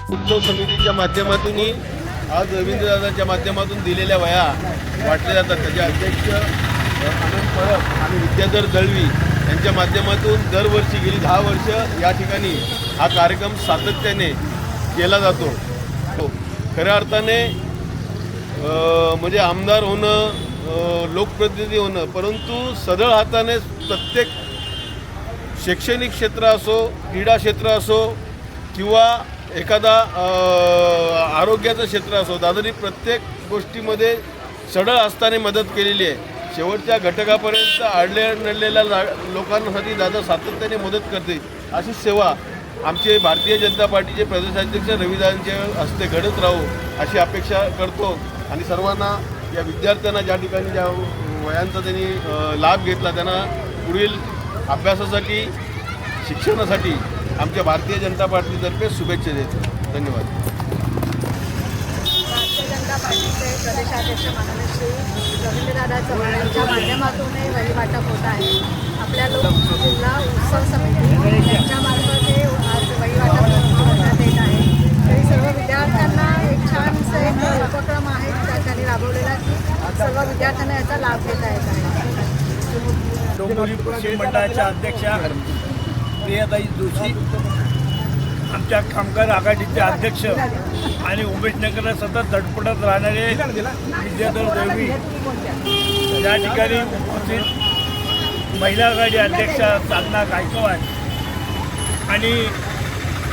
उत्सव समितीच्या माध्यमातूनही आज रवींद्रदादांच्या माध्यमातून दिलेल्या वह्या वाटल्या जातात। त्याचे अध्यक्ष आनंद परब आणि विद्याधर दळवी यांच्या माध्यमातून दरवर्षी गेली 10 वर्ष या ठिकाणी हा कार्यक्रम सातत्याने केला जातो। खऱ्या अर्थाने म्हणजे आमदार होणं, लोकप्रतिनिधी होणं, परंतु सरळ हाताने प्रत्येक शैक्षणिक क्षेत्र असो, क्रीडा क्षेत्र असो किंवा एखादा आरोग्याचं क्षेत्र असो, दादांनी प्रत्येक गोष्टीमध्ये सरळ हस्ताने मदत केलेली आहे। शेवटच्या घटकापर्यंत नडलेल्या लोकांसाठी दादा सातत्याने मदत करते। अशी सेवा आमचे भारतीय जनता पार्टीचे प्रदेशाध्यक्ष रविदादांच्या हस्ते घडत राहू अशी अपेक्षा करतो। आणि सर्वांना, या विद्यार्थ्यांना ज्या ठिकाणी ज्या वयांचा त्यांनी लाभ घेतला त्यांना पुढील अभ्यासासाठी, शिक्षणासाठी आमच्या भारतीय जनता पार्टीतर्फे शुभेच्छा देतो। धन्यवाद। भारतीय जनता पार्टीचे प्रदेशाध्यक्ष माननीय श्री रवींद्रदादा चव्हाण यांच्या माध्यमातून वही वाटप होत आहे। आपल्या जिल्हा उत्सव समिती यांच्यामार्फत हे आज वही वाटप करण्यात येत आहे। तरी सर्व विद्यार्थ्यांना एक छानसा एक उपक्रम आहे त्यांनी राबवलेला, की सर्व विद्यार्थ्यांना याचा लाभ घेता येत आहे। डोंबिवली कृषी मंडळाच्या अध्यक्षा प्रियाताई जोशी, आमच्या कामगार आघाडीचे अध्यक्ष आणि उमेशनगरला सतत धडपडत राहणारे विद्याधर दळवी, या ठिकाणी उपस्थित महिला आघाडी अध्यक्षा साधना गायकवाड आणि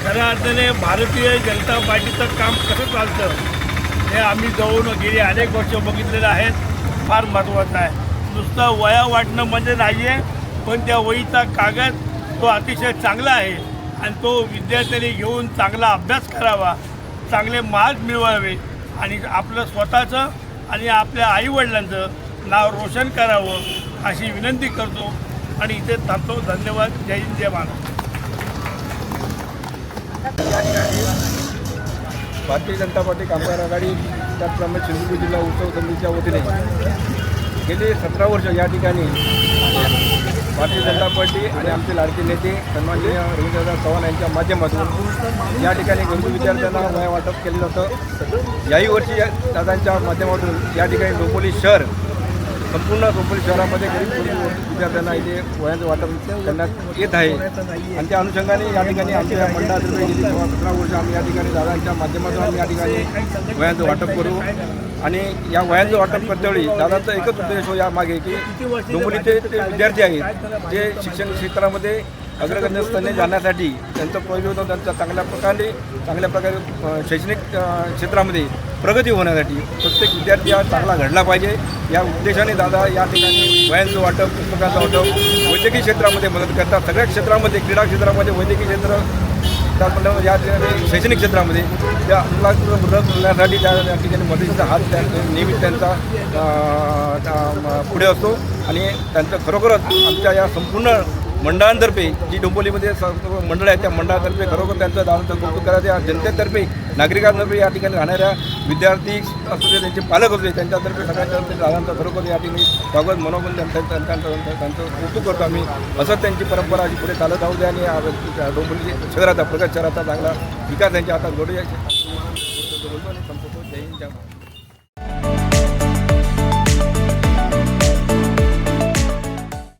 खऱ्या अर्थाने भारतीय जनता पार्टीचं काम कसं चालतं हे आम्ही जवळून गेली अनेक वर्ष बघितलेलं आहे। फार महत्त्वाचं आहे। नुसतं वया वाटणं म्हणजे नाही आहे, पण त्या वहीचा कागद तो अतिशय चांगला आहे आणि तो विद्यार्थ्यांनी घेऊन चांगला अभ्यास करावा, चांगले मार्क मिळवावे आणि आपलं स्वतःचं आणि आपल्या आईवडिलांचं नाव रोशन करावं अशी विनंती करतो आणि इथे थांबतो। धन्यवाद। जय हिंद, जय महाराष्ट्र। भारतीय जनता पार्टी कामगार आघाडी त्याचप्रमाणे सिंधुदुर्ग जिल्हा उत्सव समितीच्या वतीने गेली 17 वर्ष या ठिकाणी भारतीय जनता पार्टी आणि आमचे लाडके नेते सन्माननीय रवींद्रदादा चव्हाण यांच्या माध्यमातून या ठिकाणी गरजू विद्यार्थ्यांना वह्या वाटप केलं जातं। याही वर्षी दादांच्या माध्यमातून या ठिकाणी डोंबिवली शहर, संपूर्ण डोंबिवली शहरामध्ये गरीब विद्यार्थ्यांना इथे वह्यांचं वाटप करण्यात येत आहे। आणि त्या अनुषंगाने या ठिकाणी आमच्या मंडळातर्फे गेली 17 वर्ष आम्ही या ठिकाणी दादांच्या माध्यमातून आम्ही या ठिकाणी वह्यांचं वाटप करू। आणि या वह्यांचं वाटप करतेवेळी दादांचा एकच उद्देश हो या मागे, की डोंबिवलीचे ते विद्यार्थी आहेत जे शिक्षण क्षेत्रामध्ये अग्रगण्य स्थानी जाण्यासाठी त्यांचं प्रयोजन, त्यांचं चांगल्या प्रकारे शैक्षणिक क्षेत्रामध्ये प्रगती होण्यासाठी प्रत्येक विद्यार्थी हा चांगला घडला पाहिजे या उद्देशाने दादा या ठिकाणी वह्यांचं वाटप, पुस्तकांचं वाटप, वैद्यकीय क्षेत्रामध्ये मदत करतात। सगळ्या क्षेत्रामध्ये, क्रीडा क्षेत्रामध्ये, वैद्यकीय क्षेत्र, त्याचप्रमाणे या ठिकाणी शैक्षणिक क्षेत्रामध्ये त्या मदत मिळण्यासाठी त्या ठिकाणी मदतीचा हात नेहमीच त्यांचा पुढे असतो। आणि त्यांचं खरोखरच आमच्या या संपूर्ण मंडळांतर्फे, जी डोंबिवलीमध्ये मंडळ आहे त्या मंडळातर्फे खरोखर त्यांचं दादांचं कौतुक करायचं। या जनतेतर्फे, नागरिकांतर्फे, या ठिकाणी राहणाऱ्या विद्यार्थी असू दे, त्यांचे पालक असू दे, त्यांच्यातर्फे सगळ्यांतर्फे दादांचं खरोखर या ठिकाणी स्वागत, मनोबल त्यांचं कौतुक करतो आम्ही। असंच त्यांची परंपरा अशी पुढे चालत राहू द्या आणि डोंबिवली शहराचा, प्रगत शहराचा चांगला विकास त्यांच्या हातात घडू या। संपतो। जय हिंद, जय महाराष्ट्र।